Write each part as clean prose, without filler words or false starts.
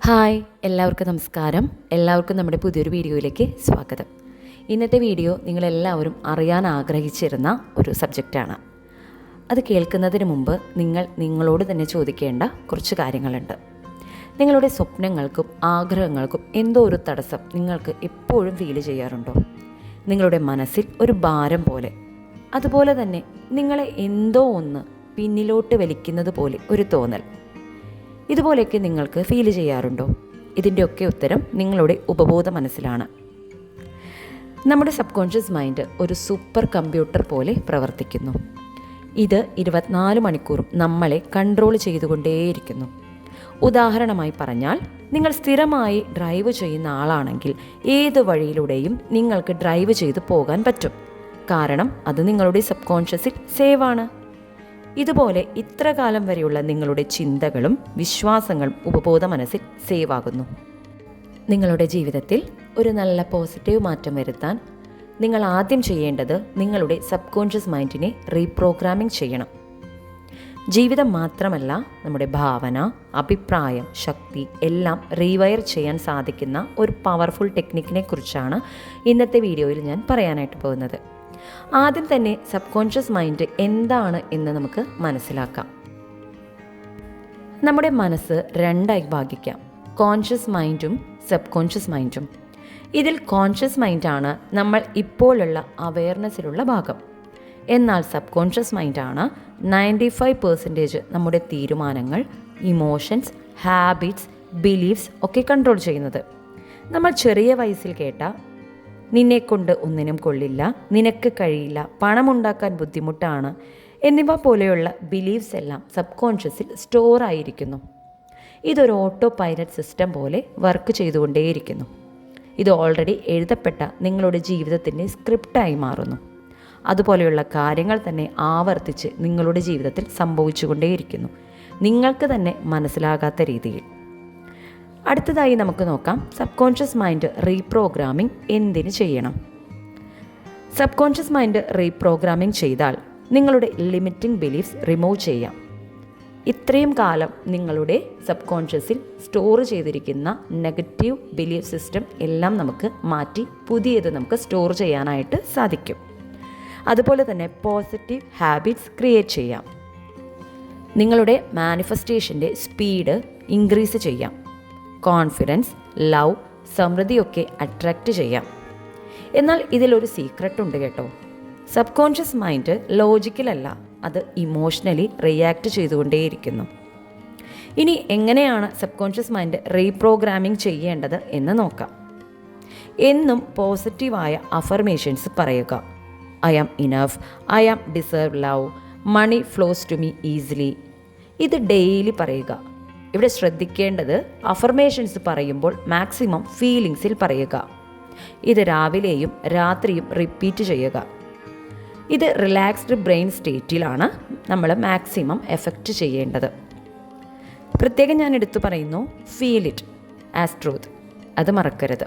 Hi, എല്ലാവർക്കും നമസ്കാരം. എല്ലാവർക്കും നമ്മുടെ പുതിയൊരു വീഡിയോയിലേക്ക് സ്വാഗതം. ഇന്നത്തെ വീഡിയോ നിങ്ങളെല്ലാവരും അറിയാൻ ആഗ്രഹിച്ചിരുന്ന ഒരു സബ്ജക്റ്റാണ്. അത് കേൾക്കുന്നതിന് മുമ്പ് നിങ്ങളോട് തന്നെ ചോദിക്കേണ്ട കുറച്ച് കാര്യങ്ങളുണ്ട്. നിങ്ങളുടെ സ്വപ്നങ്ങൾക്കും ആഗ്രഹങ്ങൾക്കും എന്തോ ഒരു തടസ്സം നിങ്ങൾക്ക് എപ്പോഴും ഫീൽ ചെയ്യാറുണ്ടോ? നിങ്ങളുടെ മനസ്സിൽ ഒരു ഭാരം പോലെ, അതുപോലെ തന്നെ നിങ്ങളെ എന്തോ ഒന്ന് പിന്നിലോട്ട് വലിക്കുന്നത് പോലെ ഒരു തോന്നൽ, ഇതുപോലെയൊക്കെ നിങ്ങൾക്ക് ഫീൽ ചെയ്യാറുണ്ടോ? ഇതിൻ്റെയൊക്കെ ഉത്തരം നിങ്ങളുടെ ഉപബോധ മനസ്സിലാണ്. നമ്മുടെ സബ് കോൺഷ്യസ് മൈൻഡ് ഒരു സൂപ്പർ കമ്പ്യൂട്ടർ പോലെ പ്രവർത്തിക്കുന്നു. ഇത് 24 മണിക്കൂറും നമ്മളെ കൺട്രോൾ ചെയ്തുകൊണ്ടേയിരിക്കുന്നു. ഉദാഹരണമായി പറഞ്ഞാൽ, നിങ്ങൾ സ്ഥിരമായി ഡ്രൈവ് ചെയ്യുന്ന ആളാണെങ്കിൽ ഏത് വഴിയിലൂടെയും നിങ്ങൾക്ക് ഡ്രൈവ് ചെയ്ത് പോകാൻ പറ്റും. കാരണം അത് നിങ്ങളുടെ സബ് കോൺഷ്യസിൽ സേവാണ്. ഇതുപോലെ ഇത്ര കാലം വരെയുള്ള നിങ്ങളുടെ ചിന്തകളും വിശ്വാസങ്ങളും ഉപബോധ മനസ്സിൽ സേവ് ആകുന്നു. നിങ്ങളുടെ ജീവിതത്തിൽ ഒരു നല്ല പോസിറ്റീവ് മാറ്റം വരുത്താൻ നിങ്ങൾ ആദ്യം ചെയ്യേണ്ടത് നിങ്ങളുടെ സബ് കോൺഷ്യസ് മൈൻഡിനെ റീപ്രോഗ്രാമിംഗ് ചെയ്യണം. ജീവിതം മാത്രമല്ല, നമ്മുടെ ഭാവന, അഭിപ്രായം, ശക്തി എല്ലാം റീവയർ ചെയ്യാൻ സാധിക്കുന്ന ഒരു പവർഫുൾ ടെക്നിക്കിനെ കുറിച്ചാണ് ഇന്നത്തെ വീഡിയോയിൽ ഞാൻ പറയാനായിട്ട് പോകുന്നത്. ആദ്യം തന്നെ സബ് കോൺഷ്യസ് മൈൻഡ് എന്താണ് എന്ന് നമുക്ക് മനസ്സിലാക്കാം. നമ്മുടെ മനസ്സ് രണ്ടായി ഭാഗിക്കാം: കോൺഷ്യസ് മൈൻഡും സബ് കോൺഷ്യസ് മൈൻഡും. ഇതിൽ കോൺഷ്യസ് മൈൻഡാണ് നമ്മൾ ഇപ്പോഴുള്ള അവെയർനെസ്സിലുള്ള ഭാഗം. എന്നാൽ സബ് കോൺഷ്യസ് മൈൻഡാണ് 95% നമ്മുടെ തീരുമാനങ്ങൾ, ഇമോഷൻസ്, ഹാബിറ്റ്സ്, ബിലീഫ്സ് ഒക്കെ കൺട്രോൾ ചെയ്യുന്നത്. നമ്മൾ ചെറിയ വയസ്സിൽ കേട്ട നിന്നെക്കൊണ്ട് ഒന്നിനും കൊള്ളില്ല, നിനക്ക് കഴിയില്ല, പണമുണ്ടാക്കാൻ ബുദ്ധിമുട്ടാണ് എന്നിവ പോലെയുള്ള ബിലീഫ്സ് എല്ലാം സബ് കോൺഷ്യസിൽ സ്റ്റോർ ആയിരിക്കുന്നു. ഇതൊരു ഓട്ടോ പൈലറ്റ് സിസ്റ്റം പോലെ വർക്ക് ചെയ്തുകൊണ്ടേയിരിക്കുന്നു. ഇത് ഓൾറെഡി എഴുതപ്പെട്ട നിങ്ങളുടെ ജീവിതത്തിൻ്റെ സ്ക്രിപ്റ്റായി മാറുന്നു. അതുപോലെയുള്ള കാര്യങ്ങൾ തന്നെ ആവർത്തിച്ച് നിങ്ങളുടെ ജീവിതത്തിൽ സംഭവിച്ചുകൊണ്ടേയിരിക്കുന്നു, നിങ്ങൾക്ക് തന്നെ മനസ്സിലാകാത്ത രീതിയിൽ. അടുത്തതായി നമുക്ക് നോക്കാം, സബ് കോൺഷ്യസ് മൈൻഡ് റീപ്രോഗ്രാമിംഗ് എന്തിനു ചെയ്യണം? സബ് കോൺഷ്യസ് മൈൻഡ് റീപ്രോഗ്രാമിംഗ് ചെയ്താൽ നിങ്ങളുടെ ലിമിറ്റിംഗ് ബിലീഫ്സ് റിമൂവ് ചെയ്യാം. ഇത്രയും കാലം നിങ്ങളുടെ സബ് കോൺഷ്യസിൽ സ്റ്റോർ ചെയ്തിരിക്കുന്ന നെഗറ്റീവ് ബിലീഫ് സിസ്റ്റം എല്ലാം നമുക്ക് മാറ്റി പുതിയത് നമുക്ക് സ്റ്റോർ ചെയ്യാനായിട്ട് സാധിക്കും. അതുപോലെ തന്നെ പോസിറ്റീവ് ഹാബിറ്റ്സ് ക്രിയേറ്റ് ചെയ്യാം. നിങ്ങളുടെ മാനിഫെസ്റ്റേഷൻ്റെ സ്പീഡ് ഇൻക്രീസ് ചെയ്യാം. കോൺഫിഡൻസ്, ലവ്, സമൃദ്ധിയൊക്കെ അട്രാക്റ്റ് ചെയ്യാം. എന്നാൽ ഇതിലൊരു സീക്രട്ട് ഉണ്ട് കേട്ടോ. സബ് കോൺഷ്യസ് മൈൻഡ് ലോജിക്കലല്ല, അത് ഇമോഷണലി റിയാക്ട് ചെയ്തുകൊണ്ടേയിരിക്കുന്നു. ഇനി എങ്ങനെയാണ് സബ് കോൺഷ്യസ് മൈൻഡ് റീപ്രോഗ്രാമിംഗ് ചെയ്യേണ്ടത് എന്ന് നോക്കാം. എന്നും പോസിറ്റീവായ അഫർമേഷൻസ് പറയുക. I am enough, I am deserve love, money flows to me easily. ഇത് ഡെയിലി പറയുക. ഇവിടെ ശ്രദ്ധിക്കേണ്ടത്, അഫർമേഷൻസ് പറയുമ്പോൾ മാക്സിമം ഫീലിങ്സിൽ പറയുക. ഇത് രാവിലെയും രാത്രിയും റിപ്പീറ്റ് ചെയ്യുക. ഇത് റിലാക്സ്ഡ് ബ്രെയിൻ സ്റ്റേറ്റിലാണ് നമ്മൾ മാക്സിമം എഫക്റ്റ് ചെയ്യേണ്ടത്. പ്രത്യേകം ഞാൻ എടുത്തു പറയുന്നു, ഫീൽ ഇറ്റ് ആസ് ട്രൂത്ത്, അത് മറക്കരുത്.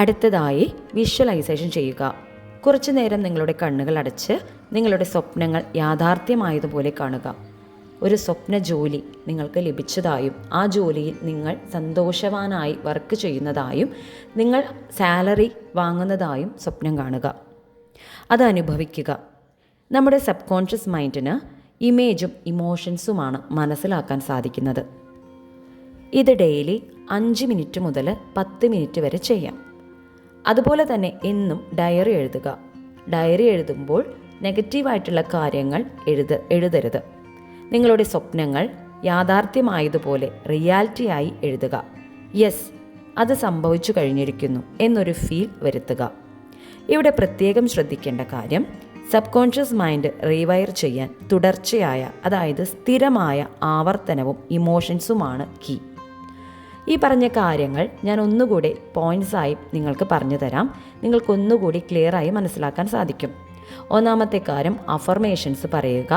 അടുത്തതായി വിഷ്വലൈസേഷൻ ചെയ്യുക. കുറച്ചു നേരം നിങ്ങളുടെ കണ്ണുകൾ അടച്ച് നിങ്ങളുടെ സ്വപ്നങ്ങൾ യാഥാർത്ഥ്യമായതുപോലെ കാണുക. ഒരു സ്വപ്ന ജോലി നിങ്ങൾക്ക് ലഭിച്ചതായും ആ ജോലിയിൽ നിങ്ങൾ സന്തോഷവാനായി വർക്ക് ചെയ്യുന്നതായും നിങ്ങൾ സാലറി വാങ്ങുന്നതായും സ്വപ്നം കാണുക. അത് അനുഭവിക്കുക. നമ്മുടെ സബ് കോൺഷ്യസ് മൈൻഡിന് ഇമേജും ഇമോഷൻസുമാണ് മനസ്സിലാക്കാൻ സാധിക്കുന്നത്. ഇത് ഡെയിലി 5 മിനിറ്റ് മുതൽ 10 മിനിറ്റ് വരെ ചെയ്യാം. അതുപോലെ തന്നെ എന്നും ഡയറി എഴുതുക. ഡയറി എഴുതുമ്പോൾ നെഗറ്റീവായിട്ടുള്ള കാര്യങ്ങൾ എഴുതരുത്. നിങ്ങളുടെ സ്വപ്നങ്ങൾ യാഥാർത്ഥ്യമായതുപോലെ റിയാലിറ്റിയായി എഴുതുക. യെസ്, അത് സംഭവിച്ചു കഴിഞ്ഞിരിക്കുന്നു എന്നൊരു ഫീൽ വരുത്തുക. ഇവിടെ പ്രത്യേകം ശ്രദ്ധിക്കേണ്ട കാര്യം, സബ് കോൺഷ്യസ് മൈൻഡ് റീവയർ ചെയ്യാൻ തുടർച്ചയായ, അതായത് സ്ഥിരമായ ആവർത്തനവും ഇമോഷൻസുമാണ് കീ. ഈ പറഞ്ഞ കാര്യങ്ങൾ ഞാൻ ഒന്നുകൂടി പോയിൻറ്റ്സായി നിങ്ങൾക്ക് പറഞ്ഞു തരാം. നിങ്ങൾക്കൊന്നുകൂടി ക്ലിയറായി മനസ്സിലാക്കാൻ സാധിക്കും. ഒന്നാമത്തെ കാര്യം, അഫർമേഷൻസ് പറയുക.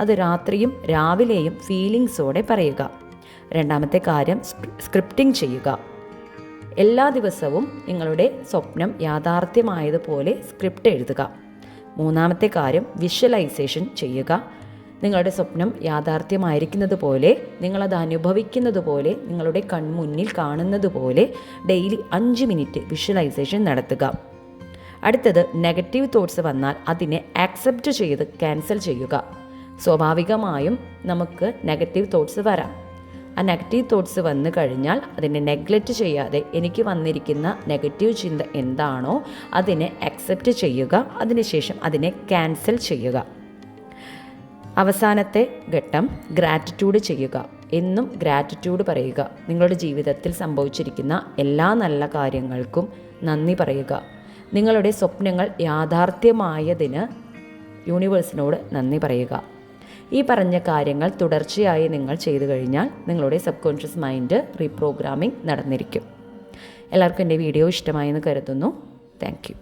അത് രാത്രിയും രാവിലെയും ഫീലിങ്സോടെ പറയുക. രണ്ടാമത്തെ കാര്യം, സ്ക്രിപ്റ്റിംഗ് ചെയ്യുക. എല്ലാ ദിവസവും നിങ്ങളുടെ സ്വപ്നം യാഥാർത്ഥ്യമായതുപോലെ സ്ക്രിപ്റ്റ് എഴുതുക. മൂന്നാമത്തെ കാര്യം, വിഷ്വലൈസേഷൻ ചെയ്യുക. നിങ്ങളുടെ സ്വപ്നം യാഥാർത്ഥ്യമായിരിക്കുന്നത് പോലെ, നിങ്ങളത് അനുഭവിക്കുന്നത് പോലെ, നിങ്ങളുടെ കൺമുന്നിൽ കാണുന്നത് പോലെ ഡെയിലി 5 മിനിറ്റ് വിഷ്വലൈസേഷൻ നടത്തുക. അടുത്തത്, നെഗറ്റീവ് തോട്ട്സ് വന്നാൽ അതിനെ ആക്സെപ്റ്റ് ചെയ്ത് ക്യാൻസൽ ചെയ്യുക. സ്വാഭാവികമായും നമുക്ക് നെഗറ്റീവ് തോട്ട്സ് വരാം. ആ നെഗറ്റീവ് തോട്ട്സ് വന്നു കഴിഞ്ഞാൽ അതിനെ നെഗ്ലക്റ്റ് ചെയ്യാതെ എനിക്ക് വന്നിരിക്കുന്ന നെഗറ്റീവ് ചിന്ത എന്താണോ അതിനെ അക്സെപ്റ്റ് ചെയ്യുക. അതിനുശേഷം അതിനെ ക്യാൻസൽ ചെയ്യുക. അവസാനത്തെ ഘട്ടം, ഗ്രാറ്റിറ്റ്യൂഡ് ചെയ്യുക. എന്നും ഗ്രാറ്റിറ്റ്യൂഡ് പറയുക. നിങ്ങളുടെ ജീവിതത്തിൽ സംഭവിച്ചിരിക്കുന്ന എല്ലാ നല്ല കാര്യങ്ങൾക്കും നന്ദി പറയുക. നിങ്ങളുടെ സ്വപ്നങ്ങൾ യാഥാർത്ഥ്യമായതിന് യൂണിവേഴ്സിനോട് നന്ദി പറയുക. ഈ പറഞ്ഞ കാര്യങ്ങൾ തുടർച്ചയായി നിങ്ങൾ ചെയ്തു കഴിഞ്ഞാൽ നിങ്ങളുടെ സബ് കോൺഷ്യസ് മൈൻഡ് റീപ്രോഗ്രാമിംഗ് നടന്നിരിക്കും. എല്ലാവർക്കും എൻ്റെ വീഡിയോ ഇഷ്ടമായെന്ന് കരുതുന്നു. Thank you.